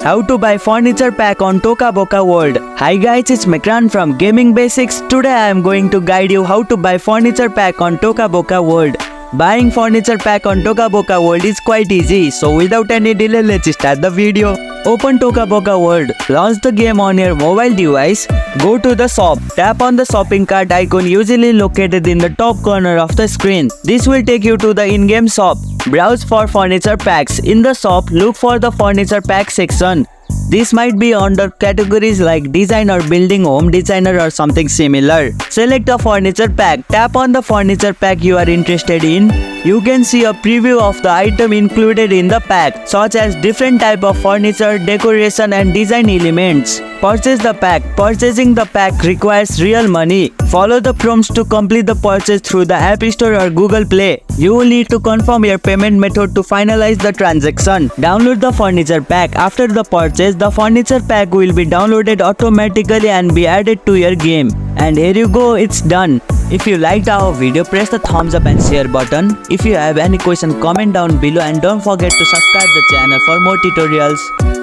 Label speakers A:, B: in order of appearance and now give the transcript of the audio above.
A: How to buy furniture pack on Toca Boca World. Hi guys, it's Mekran from Gaming Basics. Today I am going to guide you how to buy furniture pack on Toca Boca World. Buying furniture pack on Toca Boca World is quite easy, so without any delay let's start the video. Open Toca Boca World, launch the game on your mobile device, go to the shop, tap on the shopping cart icon usually located in the top corner of the screen. This will take you to the in-game shop. Browse for furniture packs. In the shop, look for the furniture pack section. This might be under categories like design or building, home designer or something similar. Select a furniture pack. Tap on the furniture pack you are interested in. You can see a preview of the item included in the pack, such as different type of furniture, decoration and design elements. Purchase the pack. Purchasing the pack requires real money. Follow the prompts to complete the purchase through the App Store or Google Play. You will need to confirm your payment method to finalize the transaction. Download the furniture pack. After the purchase, the furniture pack will be downloaded automatically and be added to your game. And here you go, it's done. If you liked our video, press the thumbs up and share button. If you have any question, comment down below and don't forget to subscribe the channel for more tutorials.